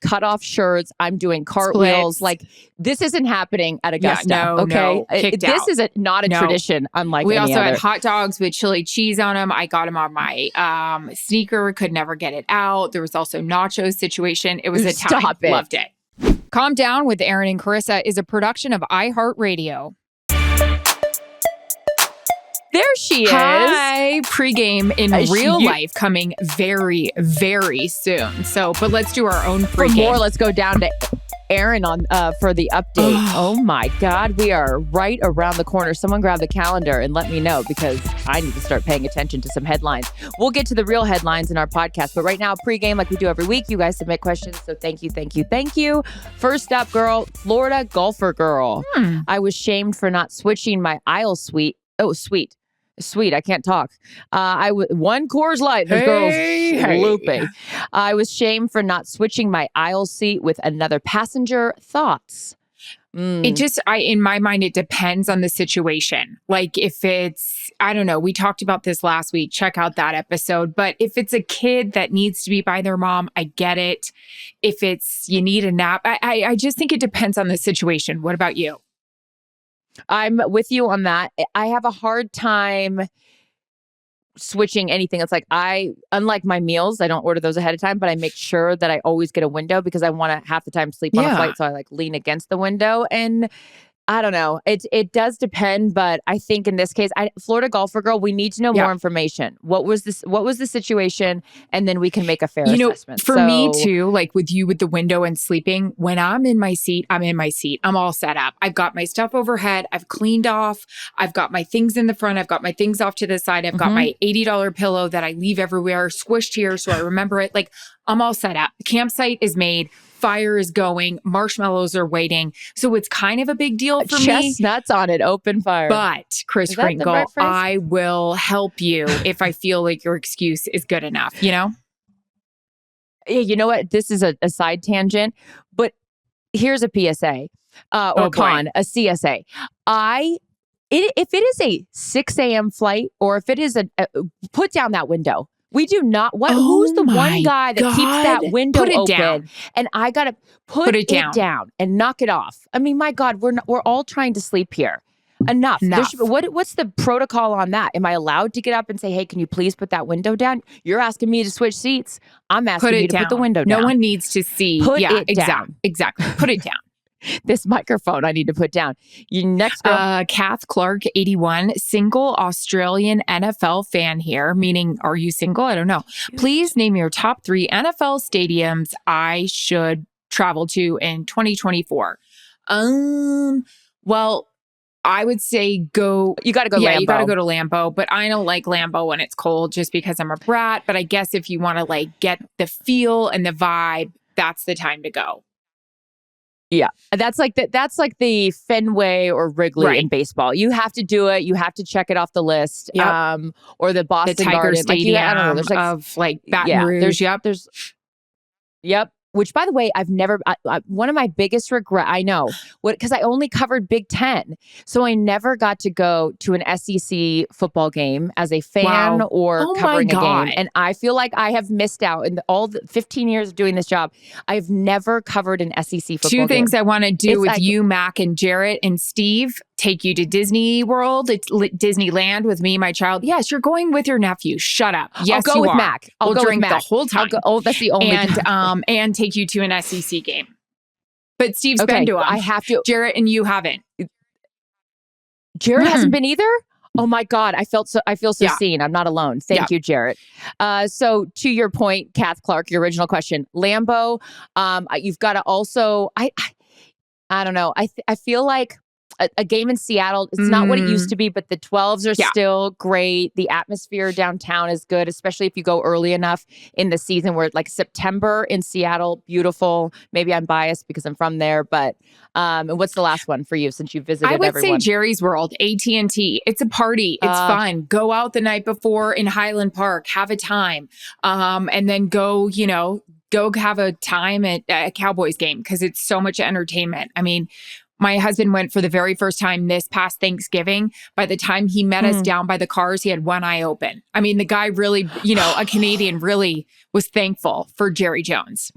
cutoff shirts. I'm doing cartwheels. Splits. Like, this isn't happening at Augusta. No, okay. kicked This out. is not a tradition unlike we any also other. had hot dogs with chili cheese on them. I got them on my sneaker, could never get it out. There was also nachos situation. It was a time. Stop it. Loved it. Calm Down with Erin and Charissa is a production of iHeartRadio. There she is. Hi, Pregame in real life coming very, very soon. So, but let's do our own For pregame. more, let's go down to Erin on for the update. Oh my God, we are right around the corner. Someone grab the calendar and let me know, because I need to start paying attention to some headlines. We'll get to the real headlines in our podcast, but right now, pregame like we do every week. You guys submit questions, so thank you. First up, girl, Florida golfer girl. I was shamed for not switching my aisle suite. Oh, sweet, I can't talk. One Coors Light. This girl's looping. I was shamed for not switching my aisle seat with another passenger. Thoughts? It just, in my mind, it depends on the situation. Like if it's, I don't know, we talked about this last week. Check out that episode. But if it's a kid that needs to be by their mom, I get it. If it's, you need a nap, I just think it depends on the situation. What about you? I'm with you on that. I have a hard time switching anything. It's like unlike my meals, I don't order those ahead of time, but I make sure that I always get a window, because I want to half the time sleep on a flight. So I like lean against the window, and I don't know. It does depend, but I think in this case, Florida golfer girl, we need to know more information. What was the situation? And then we can make a fair assessment. For me too, like with you with the window and sleeping, when I'm in my seat, I'm in my seat. I'm all set up. I've got my stuff overhead. I've cleaned off. I've got my things in the front. I've got my things off to the side. I've got my $80 pillow that I leave everywhere, squished here so I remember it. Like, I'm all set up. The campsite is made. Fire is going. Marshmallows are waiting. So it's kind of a big deal for me. Chestnuts on it, open fire. But Chris Kringle, right phrase? I will help you if I feel like your excuse is good enough, you know? Yeah, you know what? This is a side tangent, but here's a PSA a CSA. If it is a 6 a.m. flight, or if it is put down that window. We do not. Who's the one guy that keeps that window open? Down. And I gotta put it down and knock it off. I mean, my God, we're all trying to sleep here. Enough. What's the protocol on that? Am I allowed to get up and say, "Hey, can you please put that window down"? You're asking me to switch seats. I'm asking you to put the window down. No one needs to see. Put it down. Exactly. Put it down. This microphone I need to put down. You next girl. Kath Clark, 81, single Australian NFL fan here, meaning are you single? I don't know. Please name your top 3 NFL stadiums I should travel to in 2024. Well, I would say you got to go Lambeau. You got to go to Lambeau, but I don't like Lambeau when it's cold just because I'm a brat. But I guess if you want to like get the feel and the vibe, that's the time to go. Yeah, that's like the Fenway or Wrigley in baseball. You have to do it. You have to check it off the list. Yep. Or the Boston Tiger Garden. Stadium. I don't know. There's of Baton Rouge. Yep. Which, by the way, I've never. One of my biggest regret. I know because I only covered Big Ten, so I never got to go to an SEC football game as a fan or covering a game. And I feel like I have missed out in all the 15 years of doing this job. I've never covered an SEC football game. 2 things I want to do with you, Mac, and Jarrett and Steve. Take you to Disney World. It's Disneyland with me, my child. Yes, you're going with your nephew. Shut up. Yes, I'll go with Mac. We'll drink the whole time. That's the only time. And take you to an SEC game. But Steve's been to them. I have to. Jarrett and you haven't. Jarrett hasn't been either? Oh my God. I feel so seen. I'm not alone. Thank you, Jarrett. So to your point, Kath Clark, your original question, Lambeau, you've got to also, I don't know. I feel like a game in Seattle, it's not what it used to be, but the 12s are still great. The atmosphere downtown is good, especially if you go early enough in the season where like September in Seattle, beautiful. Maybe I'm biased because I'm from there, but and what's the last one for you since you visited everyone? I would say Jerry's World, AT&T. It's a party. It's fun. Go out the night before in Highland Park, have a time, and then go have a time at a Cowboys game because it's so much entertainment. I mean, my husband went for the very first time this past Thanksgiving. By the time he met us down by the cars, he had one eye open. I mean, the guy really, a Canadian really was thankful for Jerry Jones.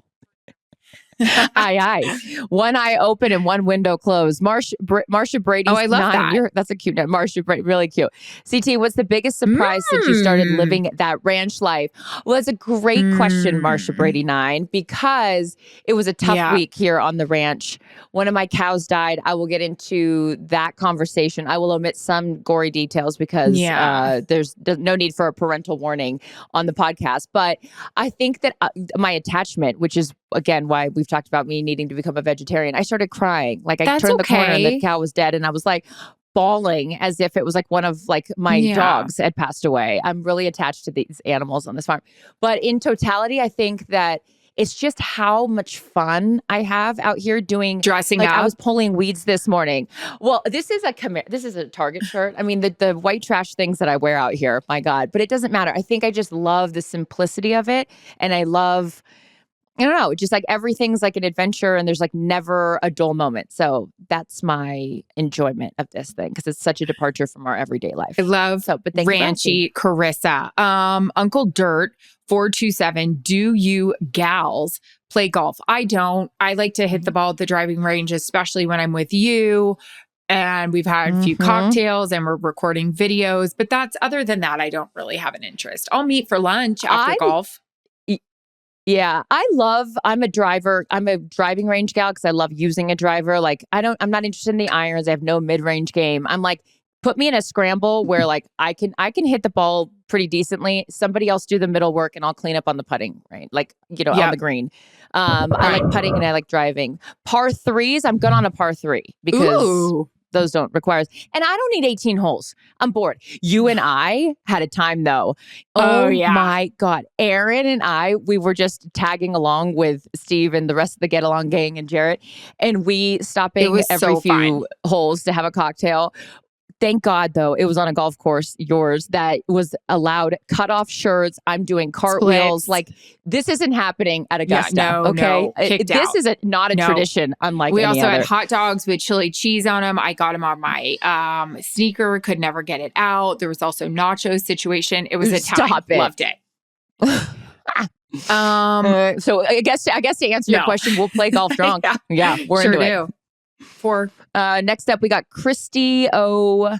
Aye. One eye open and one window closed. Marsha Brady's I love 9. that. That's a cute name. Marsha Brady, really cute. CT, what's the biggest surprise since you started living that ranch life? Well, that's a great question, Marsha Brady 9, because it was a tough week here on the ranch. One of my cows died. I will get into that conversation. I will omit some gory details because there's no need for a parental warning on the podcast. But I think that my attachment, which is, again, why we've talked about me needing to become a vegetarian, I started crying. Like I turned the corner and the cow was dead. And I was like bawling as if it was like one of like my dogs had passed away. I'm really attached to these animals on this farm. But in totality, I think that it's just how much fun I have out here doing dressing up. I was pulling weeds this morning. Well, this is a Target shirt. I mean, the white trash things that I wear out here, my God, but it doesn't matter. I think I just love the simplicity of it. And I love, I don't know, just like everything's like an adventure and there's like never a dull moment. So that's my enjoyment of this thing because it's such a departure from our everyday life. I love but Ranchy Carissa. Uncle Dirt 427, do you gals play golf? I don't. I like to hit the ball at the driving range, especially when I'm with you. And we've had a few cocktails and we're recording videos. But other than that, I don't really have an interest. I'll meet for lunch after golf. Yeah, I'm a driver. I'm a driving range gal because I love using a driver. Like I'm not interested in the irons. I have no mid-range game. I'm like, put me in a scramble where like I can hit the ball pretty decently. Somebody else do the middle work and I'll clean up on the putting, right? Like, on the green. I like putting and I like driving. Par threes, I'm good on a par 3 because those don't require. And I don't need 18 holes. I'm bored. You and I had a time though. Oh my God. Erin and I, we were just tagging along with Steve and the rest of the Get Along gang and Jarrett. And we stopping every few holes to have a cocktail. Thank God, though, it was on a golf course, yours, that was allowed cutoff shirts. I'm doing cartwheels. Splits. Like, this isn't happening at Augusta. No. This is not a tradition, unlike we any also other. had hot dogs with chili cheese on them. I got them on my sneaker, could never get it out. There was also nachos situation. It was a time. Stop it. Loved it. So I guess to answer your question, we'll play golf drunk. Yeah, we're sure into do. it. Next up, we got Christy O.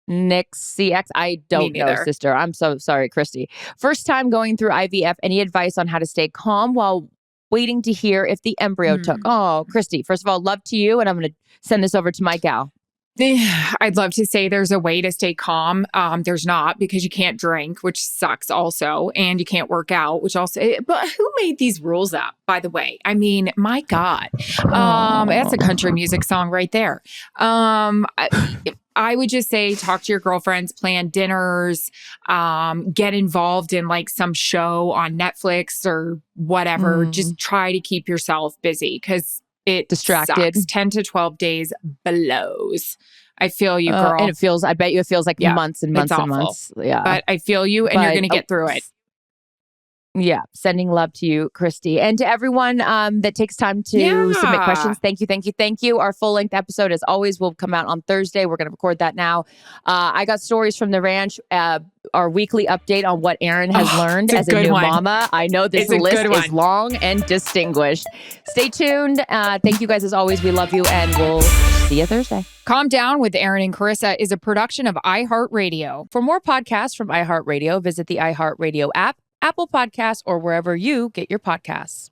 Nix CX. I don't know, sister. I'm so sorry, Christy. First time going through IVF. Any advice on how to stay calm while waiting to hear if the embryo took? Oh, Christy, first of all, love to you. And I'm going to send this over to my gal. I'd love to say there's a way to stay calm. There's not, because you can't drink, which sucks also. And you can't work out, which also, but who made these rules up, by the way? I mean, my God. That's a country music song right there. I would just say, talk to your girlfriends, plan dinners, get involved in like some show on Netflix or whatever. Just try to keep yourself busy because it distracted. Sucks. 10 to 12 days blows. I feel you, girl. And I bet you it feels like months and months and months. Yeah. But I feel you and you're going to get through it. Yeah. Sending love to you, Christy. And to everyone that takes time to submit questions. Thank you. Our full length episode, as always, will come out on Thursday. We're going to record that now. I got stories from the ranch, our weekly update on what Erin has learned as a new mama. I know this list is long and distinguished. Stay tuned. Thank you guys as always. We love you and we'll see you Thursday. Calm Down with Erin and Charissa is a production of iHeartRadio. For more podcasts from iHeartRadio, visit the iHeartRadio app, Apple Podcasts, or wherever you get your podcasts.